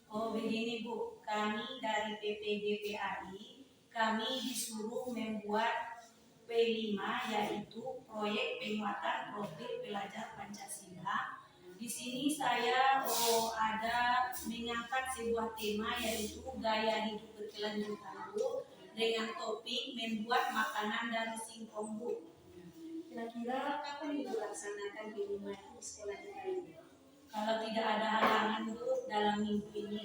Oh begini Bu, kami dari PPDPAI, kami disuruh membuat P5 yaitu proyek penguatan profil pelajar Pancasila. Di sini saya ada mengangkat sebuah tema yaitu gaya hidup berkelanjutan Bu, dengan topik membuat makanan dari singkong Bu. Kira-kira kapan Ibu laksanakan P5 di sekolah kita ini? Kalau tidak ada halangan Bu dalam minggu ini.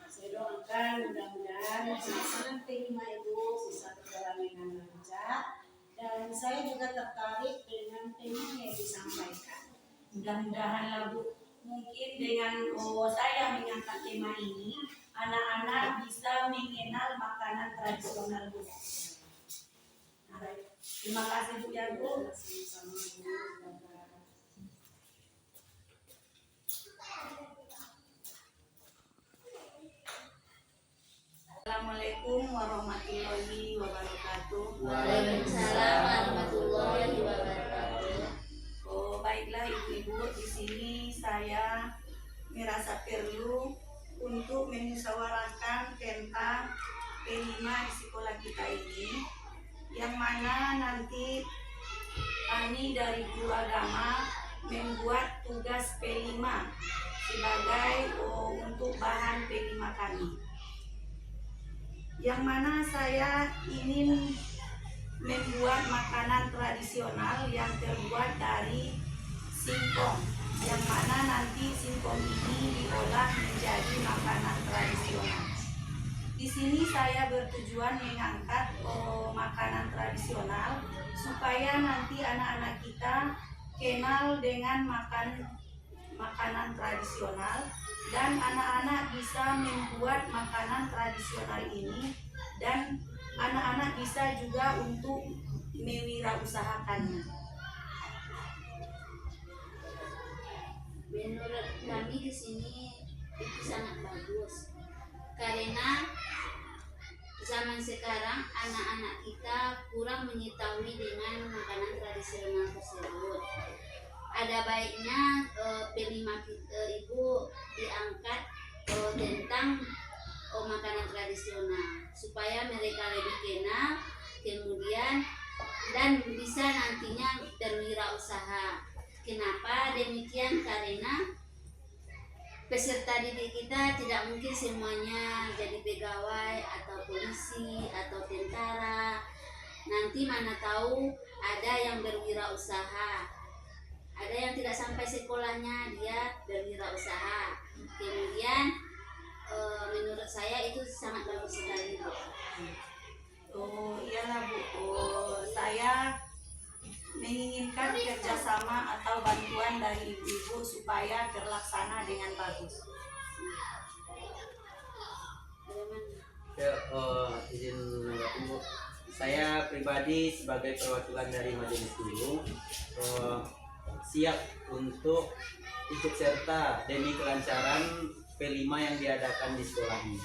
Saya doakan mudah-mudahan pelaksanaan P5 Ibu bisa berjalan dengan lancar, dan saya juga tertarik dengan tema yang disampaikan. Mudah-mudahan lah Bu, mungkin dengan saya mengangkat tema ini, anak-anak bisa mengenal makanan tradisional Bu. Terima kasih Bu ya Bu. Sama-sama Bu. Assalamualaikum warahmatullahi wabarakatuh. Waalaikumsalam warahmatullahi wabarakatuh. Baiklah ibu-ibu, di sini saya merasa perlu untuk memusyawarahkan tentang P5 di sekolah kita ini, yang mana nanti kami dari guru agama membuat tugas P5 sebagai untuk bahan P5 kami. Yang mana saya ingin membuat makanan tradisional yang terbuat dari singkong, yang mana nanti singkong ini diolah menjadi makanan tradisional. Di sini saya bertujuan mengangkat makanan tradisional supaya nanti anak-anak kita kenal dengan makanan tradisional, dan anak-anak bisa membuat makanan tradisional ini, dan anak-anak bisa juga untuk mewirausahakannya. Menurut kami di sini itu sangat bagus, karena zaman sekarang anak-anak kita kurang mengetahui dengan makanan tradisional tersebut. Ada baiknya P5 Ibu diangkat tentang makanan tradisional supaya mereka lebih kenal, kemudian dan bisa nantinya berwirausaha. Kenapa demikian? Karena peserta didik kita tidak mungkin semuanya jadi pegawai atau polisi atau tentara. Nanti mana tahu ada yang berwirausaha, ada yang tidak sampai sekolahnya dia berwirausaha. Kemudian menurut saya itu sangat bagus sekali Bu. Iyalah Bu, saya menginginkan kerjasama atau bantuan dari ibu-ibu supaya terlaksana dengan bagus. Ya, izin menanggapi Bu. Saya pribadi sebagai perwakilan dari Majelis Guru siap untuk ikut serta demi kelancaran P5 yang diadakan di sekolah ini.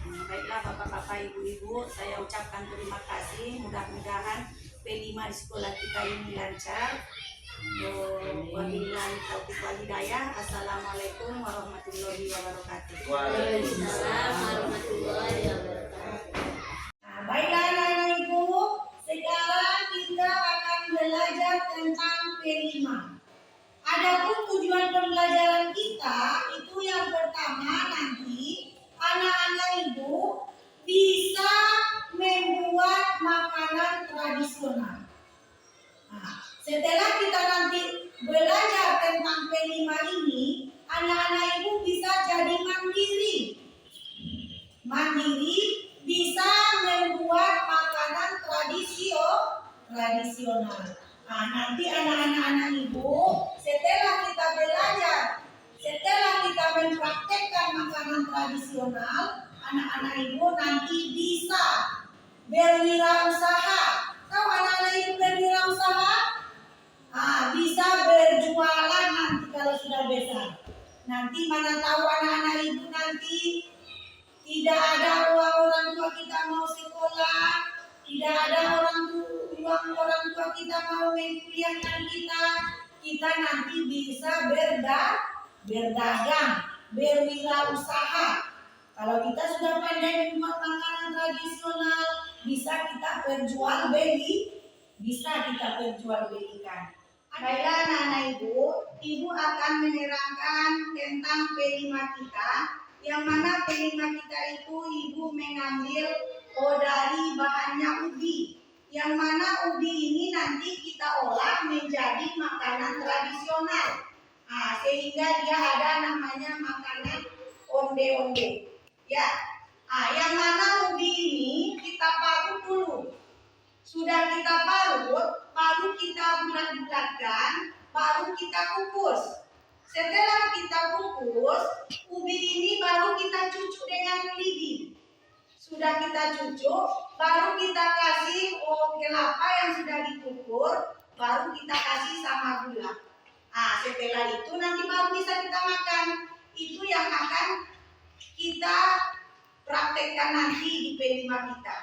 Baiklah Bapak-bapak, Ibu-ibu, saya ucapkan terima kasih. Mudah-mudahan P5 di sekolah kita ini lancar. Wabillahi taufiq wal hidayah. Assalamualaikum warahmatullahi wabarakatuh. Waalaikumsalam warahmatullahi wabarakatuh. Baiklah anak-anak Ibu, sekarang kita akan belajar tentang P5. Adapun tujuan pembelajaran kita itu yang pertama, nanti anak-anak Ibu bisa membuat makanan tradisional. Nah, setelah kita nanti belajar tentang P5 ini, anak-anak Ibu bisa jadi mandiri. Mandiri bisa membuat makanan tradisional. Nah, nanti anak-anak Ibu setelah kita belajar, setelah kita mempraktekkan makanan tradisional, anak-anak Ibu nanti bisa berwirausaha. Tahu anak-anak Ibu berwirausaha? Bisa berjualan nanti kalau sudah besar. Nanti mana tahu anak-anak Ibu nanti tidak ada uang orang tua kita mau sekolah, tidak ada uang orang tua kita mau mengkuliahkan kita nanti bisa berdagang. berwirausaha. Kalau kita sudah pandai membuat makanan tradisional, bisa kita perjualbelikan. Baiklah anak-anak ibu akan menerangkan tentang P5 kita, yang mana P5 kita itu ibu mengambil dari bahannya ubi, yang mana ubi ini nanti kita olah menjadi makanan tradisional. Sehingga dia ada namanya makanan onde-onde. Ya, yang mana ubi ini kita parut dulu. Sudah kita parut, baru kita bulat-bulatkan, baru kita kukus. Setelah kita kukus, ubi ini baru kita cucuk dengan lidi. Sudah kita cucuk, baru kita kasih kelapa yang sudah dikukur, baru kita kasih sama gula. Setelah itu nanti baru bisa kita makan. Itu yang akan kita praktekkan nanti di P5 kita.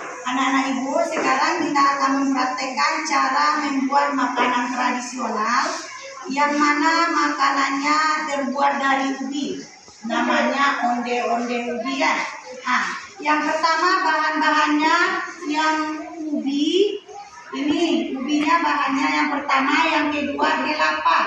Anak-anak ibu, sekarang kita akan mempraktekkan cara membuat makanan tradisional, yang mana makanannya terbuat dari ubi. Namanya onde-onde ubi ya. Yang pertama bahan-bahannya yang ubi. Ini ubinya bahannya yang pertama, yang kedua kelapa.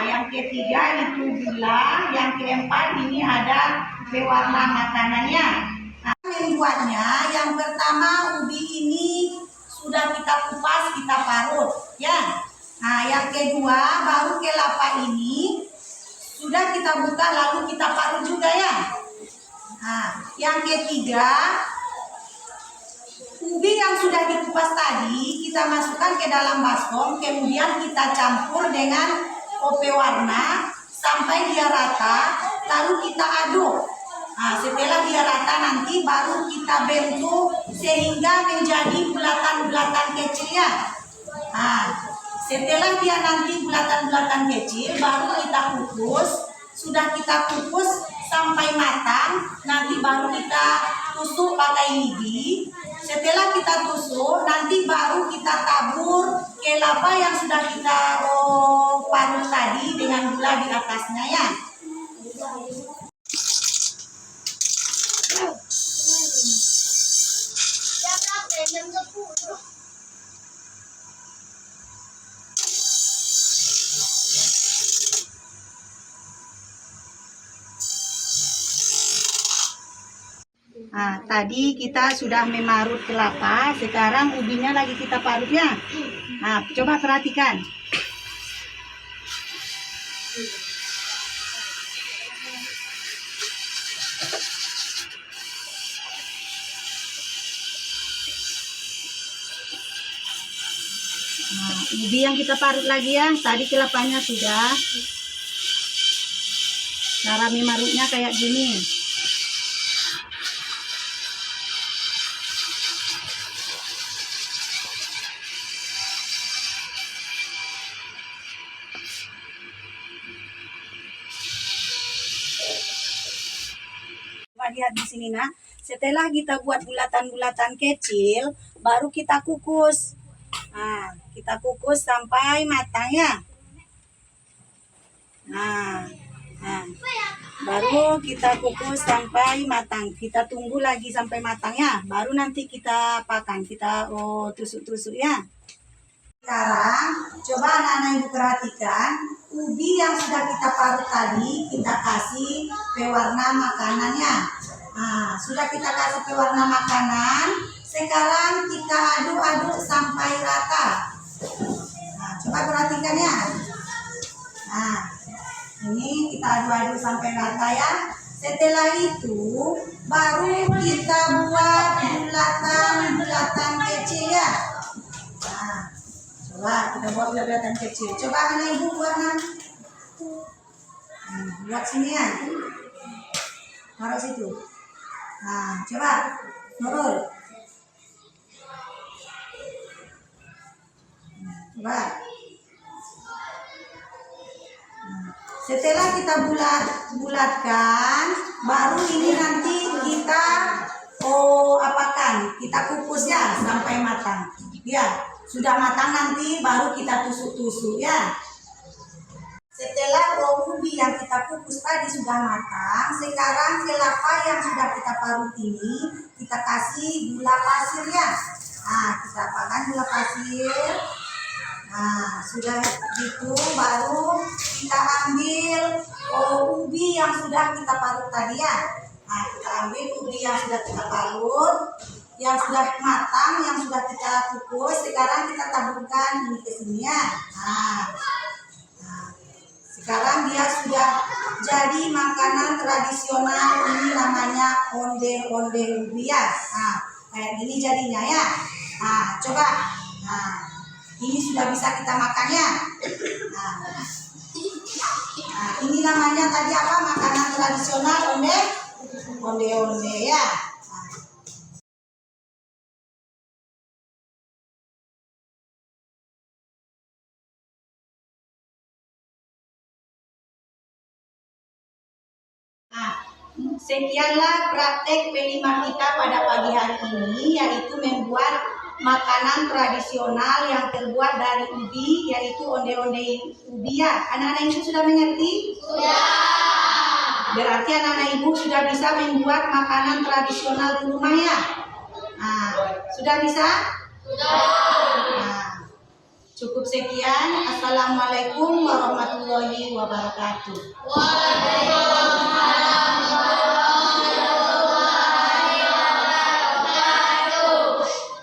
Yang ketiga itu gula, yang keempat ini ada pewarna makanannya. Membuatnya, yang pertama ubi ini sudah kita kupas, kita parut ya. Yang kedua baru kelapa ini sudah kita buka lalu kita parut juga ya. Yang ketiga ubi yang sudah dikupas tadi kita masukkan ke dalam baskom, kemudian kita campur dengan pewarna sampai dia rata, lalu kita aduk. Setelah dia rata nanti baru kita bentuk sehingga menjadi bulatan-bulatan kecil ya. Setelah dia nanti bulatan-bulatan kecil baru kita kukus. Sudah kita kukus sampai matang, nanti baru kita tusuk pakai lidi. Setelah kita tusuk, nanti baru kita tabur kelapa yang sudah kita parut tadi dengan gula di atasnya ya. Tadi kita sudah memarut kelapa, sekarang ubinya lagi kita parut ya. Coba perhatikan. Ubi yang kita parut lagi ya, tadi kelapanya sudah. Cara memarutnya kayak gini. Lihat di sini nah, setelah kita buat bulatan-bulatan kecil, baru kita kukus. Kita kukus sampai matang ya. Baru kita kukus sampai matang. Kita tunggu lagi sampai matang ya. Baru nanti kita apakan, kita tusuk-tusuk ya. Sekarang coba anak-anak ibu perhatikan, ubi yang sudah kita parut tadi kita kasih pewarna makanannya. Sudah kita kasih pewarna makanan, sekarang kita aduk-aduk sampai rata. Coba perhatikan ya. Ini kita aduk-aduk sampai rata ya. Setelah itu baru kita buat bulatan-bulatan kecil ya. Coba kita buat bulatan kecil. Coba anak ibu buat buat sini ya. Taruh situ. Coba turun. Coba. Setelah kita bulatkan, baru ini nanti kita apakan? Kita kukus ya sampai matang. Ya, sudah matang nanti baru kita tusuk-tusuk ya. setelah ubi yang kita kukus tadi sudah matang, sekarang kelapa yang sudah kita parut ini kita kasih gula pasirnya. Nah, kita apakan gula pasir. Nah, sudah gitu baru kita ambil ubi yang sudah kita parut tadi ya. Nah, kita ambil ubi yang sudah kita parut, yang sudah matang, yang sudah kita kukus. Sekarang kita taburkan ini ke sini ya. Nah, sekarang dia sudah jadi makanan tradisional. Ini namanya onde-onde ubi ya. Nah, kayak gini jadinya ya. Nah, coba. Nah, ini sudah bisa kita makan ya. Nah, ini namanya tadi apa? Makanan tradisional onde-onde ya. Sekianlah praktek P5 kita pada pagi hari ini, yaitu membuat makanan tradisional yang terbuat dari ubi, yaitu onde-onde ubi ya. Anak-anak ibu sudah mengerti? Sudah. Berarti anak-anak ibu sudah bisa membuat makanan tradisional di rumah ya? Nah, sudah bisa? Sudah. Nah, cukup sekian. Assalamualaikum warahmatullahi wabarakatuh.